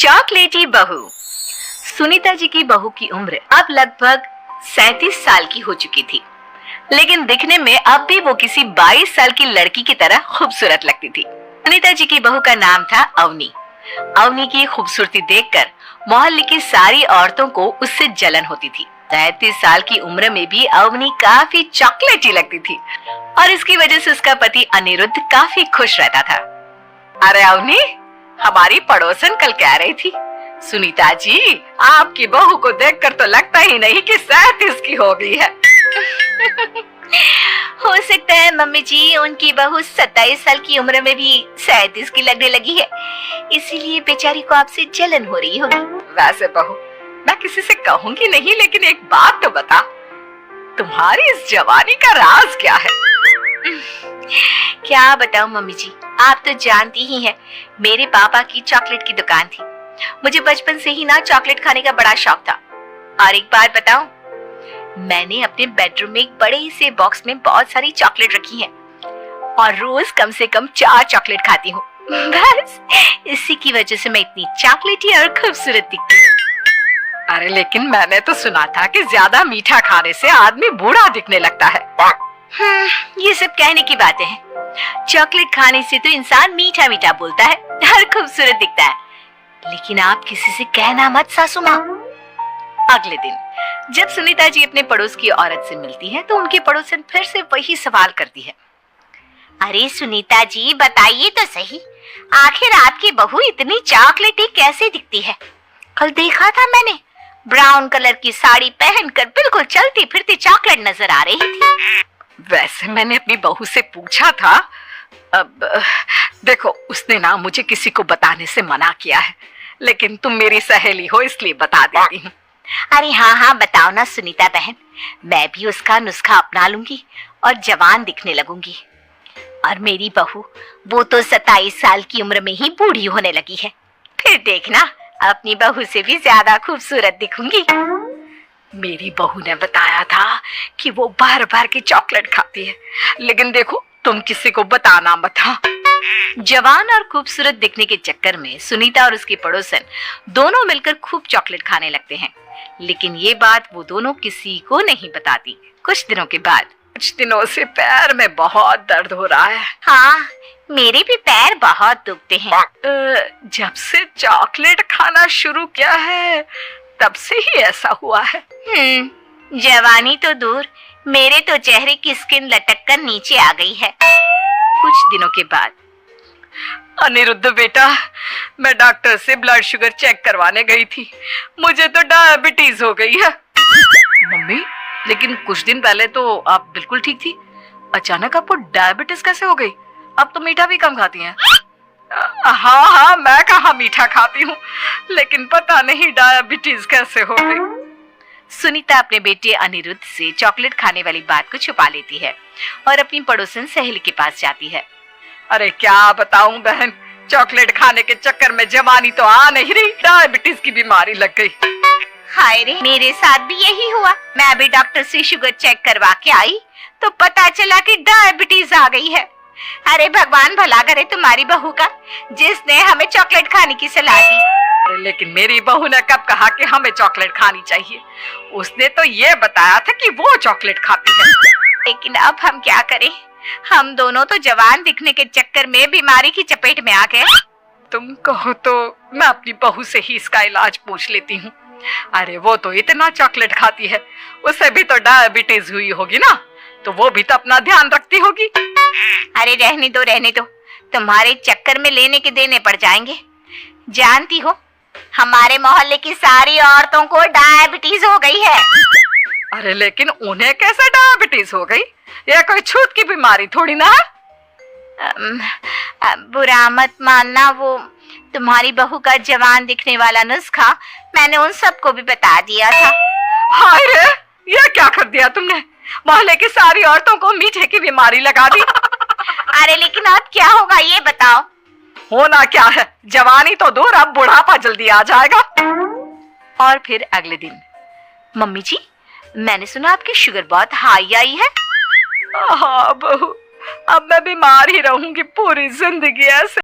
चॉकलेटी बहू। सुनीता जी की बहू की उम्र अब लगभग 37 साल की हो चुकी थी, लेकिन दिखने में अब भी वो किसी 22 साल की लड़की की तरह खूबसूरत लगती थी। सुनीता जी की बहू का नाम था अवनी। अवनी की खूबसूरती देखकर मोहल्ले की सारी औरतों को उससे जलन होती थी। 37 साल की उम्र में भी अवनी काफी चॉकलेटी लगती थी और इसकी वजह से उसका पति अनिरुद्ध काफी खुश रहता था। अरे अवनी, हमारी पड़ोसन कल कह रही थी, सुनीता जी आपकी बहू को देखकर तो लगता ही नहीं कि 37 की हो गई है। हो सकता है मम्मी जी उनकी बहू 27 साल की उम्र में भी 37 की लगने लगी है, इसीलिए बेचारी को आपसे जलन हो रही होगी। वैसे बहू मैं किसी से कहूंगी नहीं, लेकिन एक बात तो बता, तुम्हारी इस जवानी का राज क्या है? क्या बताऊं मम्मी जी, आप तो जानती ही हैं, मेरे पापा की चॉकलेट की दुकान थी। मुझे बचपन से ही ना चॉकलेट खाने का बड़ा शौक था। और एक बात बताऊं, मैंने अपने बेडरूम में एक बड़े से बॉक्स में बहुत सारी चॉकलेट रखी हैं और रोज कम से कम 4 चॉकलेट खाती हूँ। बस इसी की वजह से मैं इतनी चॉकलेटी और खूबसूरत दिखती हूँ। अरे लेकिन मैंने तो सुना था कि ज्यादा मीठा खाने से आदमी बूढ़ा दिखने लगता है। ये सब कहने की बातें हैं। चॉकलेट खाने से तो इंसान मीठा मीठा बोलता है और खूबसूरत दिखता है, लेकिन आप किसी से कहना मत सासू माँ। अगले दिन जब सुनीता जी अपने पड़ोस की औरत से मिलती है तो उनकी पड़ोसन फिर से वही सवाल करती है। अरे सुनीता जी बताइए तो सही, आखिर आपकी बहू इतनी चॉकलेटी कैसे दिखती है? कल देखा था मैंने, ब्राउन कलर की साड़ी पहनकर बिल्कुल चलती फिरती चॉकलेट नजर आ रही थी। वैसे मैंने अपनी बहू से पूछा था, अब देखो उसने ना मुझे किसी को बताने से मना किया है, लेकिन तुम मेरी सहेली हो इसलिए बता देती हूँ। अरे हाँ हाँ बताओ ना सुनीता बहन, मैं भी उसका नुस्खा अपना लूंगी और जवान दिखने लगूंगी। और मेरी बहू वो तो 27 साल की उम्र में ही बूढ़ी होने लगी है, फिर देखना अपनी बहू से भी ज्यादा खूबसूरत दिखूंगी। मेरी बहू ने बताया था कि वो बार बार की चॉकलेट खाती है, लेकिन देखो तुम किसी को बताना मत। हाँ। जवान और खूबसूरत दिखने के चक्कर में सुनीता और उसकी पड़ोसन दोनों मिलकर खूब चॉकलेट खाने लगते हैं, लेकिन ये बात वो दोनों किसी को नहीं बताती। कुछ दिनों के बाद, कुछ दिनों से पैर में बहुत दर्द हो रहा है। हाँ मेरे भी पैर बहुत दुखते हैं। जब से चॉकलेट खाना शुरू किया है तब से ही ऐसा हुआ है। जवानी तो दूर, मेरे तो चेहरे की स्किन लटक कर नीचे आ गई है। कुछ दिनों के बाद, अनिरुद्ध बेटा, मैं डॉक्टर से ब्लड शुगर चेक करवाने गई थी, मुझे तो डायबिटीज हो गई है। मम्मी लेकिन कुछ दिन पहले तो आप बिल्कुल ठीक थी, अचानक आपको डायबिटीज कैसे हो गई? अब तो मीठा भी कम खाती हैं। हाँ हाँ मैं कहाँ मीठा खाती हूँ, लेकिन पता नहीं डायबिटीज कैसे हो गई। सुनीता अपने बेटे अनिरुद्ध से चॉकलेट खाने वाली बात को छुपा लेती है और अपनी पड़ोसन सहेली के पास जाती है। अरे क्या बताऊं बहन, चॉकलेट खाने के चक्कर में जवानी तो आ नहीं रही, डायबिटीज की बीमारी लग गई। हाय रे, मेरे साथ भी यही हुआ। मैं भी डॉक्टर से शुगर चेक करवा के आई तो पता चला कि डायबिटीज आ गई है। अरे भगवान भला करे तुम्हारी बहू का, जिसने हमें चॉकलेट खाने की सलाह दी। लेकिन मेरी बहू ने कब कहा कि हमें चॉकलेट खानी चाहिए? उसने तो ये बताया था कि वो चॉकलेट खाती है। लेकिन अब हम क्या करें, हम दोनों तो जवान दिखने के चक्कर में बीमारी की चपेट में आ गए। तुम कहो तो मैं अपनी बहू से ही इसका इलाज पूछ लेती हूँ। अरे वो तो इतना चॉकलेट खाती है, उसे भी तो डायबिटीज हुई होगी ना, तो वो भी तो अपना ध्यान रखती होगी। अरे रहने दो, तुम्हारे चक्कर में लेने के देने पड़ जाएंगे। जानती हो हमारे मोहल्ले की सारी औरतों को डायबिटीज हो गई है। अरे लेकिन उन्हें कैसे डायबिटीज हो गई? यह कोई छूत की बीमारी थोड़ी ना है। बुरा मत मानना, वो तुम्हारी बहू का जवान दिखने वाला नुस्खा मैंने उन सबको भी बता दिया था। हाय रे, ये क्या कर दिया तुमने? मोहल्ले की सारी औरतों को मीठे की बीमारी लगा दी। अरे लेकिन अब क्या होगा ये बताओ। होना क्या है, जवानी तो दूर, अब बुढ़ापा जल्दी आ जाएगा। और फिर अगले दिन, मम्मी जी मैंने सुना आपकी शुगर बहुत हाई आई है। हाँ बहू, अब मैं बीमार ही रहूंगी पूरी जिंदगी ऐसे।